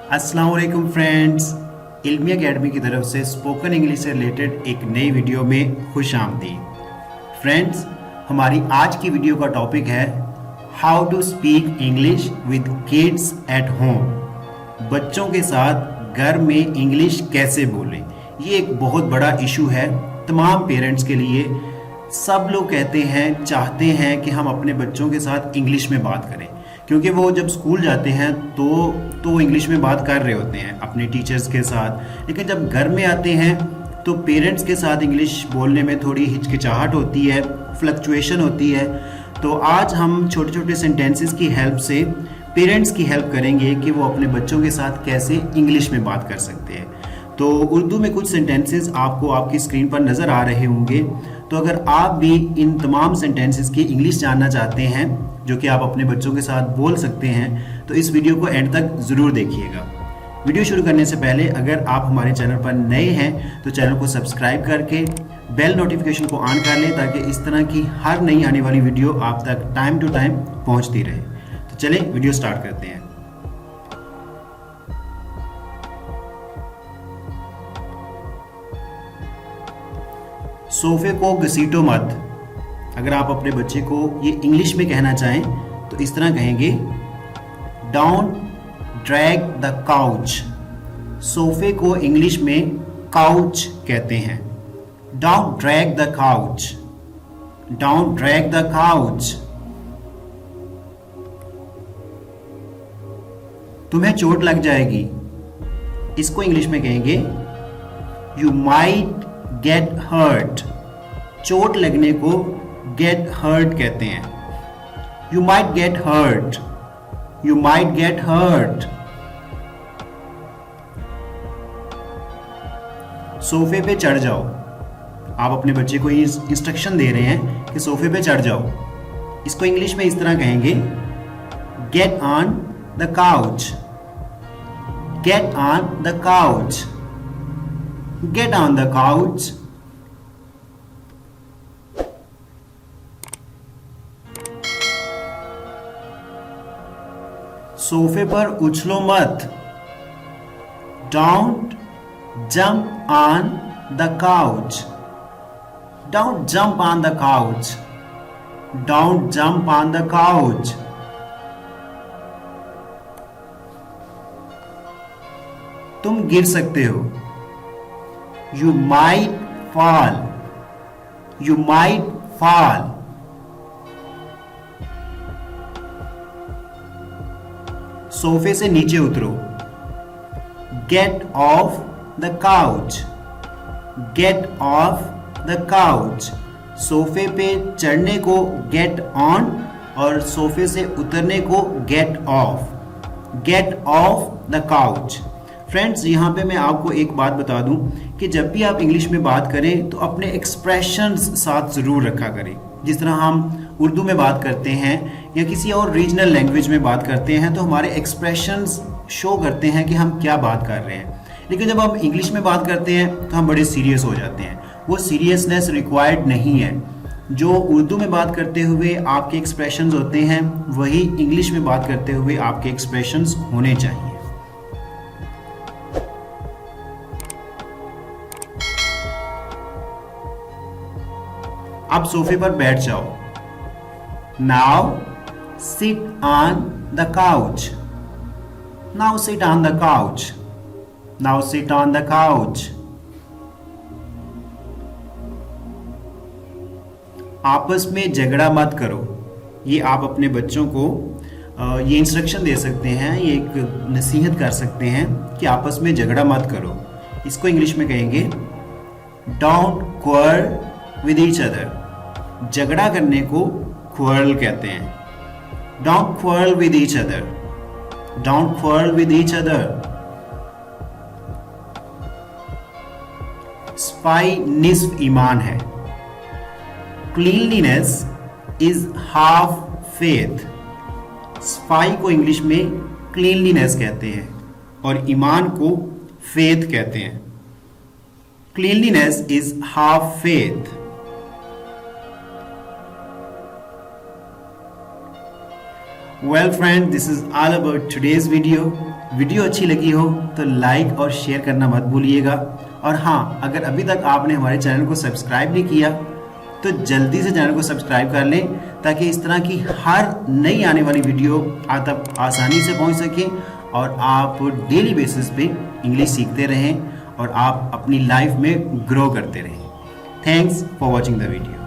अस्सलाम वालेकुम फ्रेंड्स। इल्मी एकेडमी की तरफ से स्पोकन इंग्लिश से रिलेटेड एक नई वीडियो में खुश आमदीद। फ्रेंड्स, हमारी आज की वीडियो का टॉपिक है how to speak English with kids at home. बच्चों के साथ घर में इंग्लिश कैसे बोलें। ये एक बहुत बड़ा इशू है तमाम पेरेंट्स के लिए। सब लोग कहते हैं, चाहते हैं कि हम अपने बच्चों के साथ इंग्लिश में बात करें, क्योंकि वो जब स्कूल जाते हैं तो इंग्लिश में बात कर रहे होते हैं अपने टीचर्स के साथ। लेकिन जब घर में आते हैं तो पेरेंट्स के साथ इंग्लिश बोलने में थोड़ी हिचकिचाहट होती है, फ्लक्चुएशन होती है। तो आज हम छोटे छोटे सेंटेंसेस की हेल्प से पेरेंट्स की हेल्प करेंगे कि वो अपने बच्चों के साथ कैसे इंग्लिश में बात कर सकते हैं। तो उर्दू में कुछ सेंटेंसेस आपको आपकी स्क्रीन पर नज़र आ रहे होंगे। तो अगर आप भी इन तमाम सेंटेंसेस की इंग्लिश जानना चाहते हैं जो कि आप अपने बच्चों के साथ बोल सकते हैं, तो इस वीडियो को एंड तक ज़रूर देखिएगा। वीडियो शुरू करने से पहले अगर आप हमारे चैनल पर नए हैं तो चैनल को सब्सक्राइब करके बेल नोटिफिकेशन को ऑन कर लें, ताकि इस तरह की हर नई आने वाली वीडियो आप तक टाइम टू टाइम पहुँचती रहे। तो चलें वीडियो स्टार्ट करते हैं। सोफे को घसीटो मत। अगर आप अपने बच्चे को ये इंग्लिश में कहना चाहें तो इस तरह कहेंगे, डोंट ड्रैग द काउच। सोफे को इंग्लिश में काउच कहते हैं। Don't drag the couch, don't drag the couch. तुम्हें चोट लग जाएगी। इसको इंग्लिश में कहेंगे, यू माइट गेट हर्ट। चोट लगने को गेट हर्ट कहते हैं। You might get hurt, you might get hurt. सोफे पे चढ़ जाओ। आप अपने बच्चे को इंस्ट्रक्शन दे रहे हैं कि सोफे पे चढ़ जाओ। इसको इंग्लिश में इस तरह कहेंगे, get on the couch, get on the couch, get on the couch. सोफे पर उछलो मत। Don't jump on the couch, don't jump on the couch, don't jump on the couch. तुम गिर सकते हो। You might fall, you might fall। सोफे से नीचे उतरो। Get off the couch, get off the couch। सोफे पे चढ़ने को get on और सोफे से उतरने को get off, get off the couch। Friends, यहाँ पे मैं आपको एक बात बता दूं कि जब भी आप इंग्लिश में बात करें तो अपने एक्सप्रेशंस साथ ज़रूर रखा करें। जिस तरह हम उर्दू में बात करते हैं या किसी और रीजनल लैंग्वेज में बात करते हैं तो हमारे एक्सप्रेशंस शो करते हैं कि हम क्या बात कर रहे हैं। लेकिन जब हम इंग्लिश में बात करते हैं तो हम बड़े सीरियस हो जाते हैं। वो सीरियसनेस रिक्वायर्ड नहीं है। जो उर्दू में बात करते हुए आपके एक्सप्रेशंस होते हैं, वही इंग्लिश में बात करते हुए आपके एक्सप्रेशंस होने चाहिए। अब सोफे पर बैठ जाओ। Now sit on the couch, now sit on the couch, now sit on the couch. आपस में झगड़ा मत करो। ये आप अपने बच्चों को ये इंस्ट्रक्शन दे सकते हैं, ये एक नसीहत कर सकते हैं कि आपस में झगड़ा मत करो। इसको इंग्लिश में कहेंगे, don't quarrel with each other. झगड़ा करने को क्वार्रल कहते हैं। Don't quarrel with each other, don't quarrel with each other. सफाई निस्फ ईमान है। Cleanliness is half faith. सफाई को इंग्लिश में क्लीनलीनेस कहते हैं और ईमान को फेथ कहते हैं। Cleanliness is half faith. Well friend, this is all about today's video. Video अच्छी लगी हो तो लाइक और शेयर करना मत भूलिएगा। और हाँ, अगर अभी तक आपने हमारे चैनल को सब्सक्राइब नहीं किया तो जल्दी से चैनल को सब्सक्राइब कर लें, ताकि इस तरह की हर नई आने वाली वीडियो आप तक आसानी से पहुंच सके और आप डेली बेसिस पे इंग्लिश सीखते रहें और आप अपनी लाइफ में ग्रो करते रहें। Thanks for watching the video.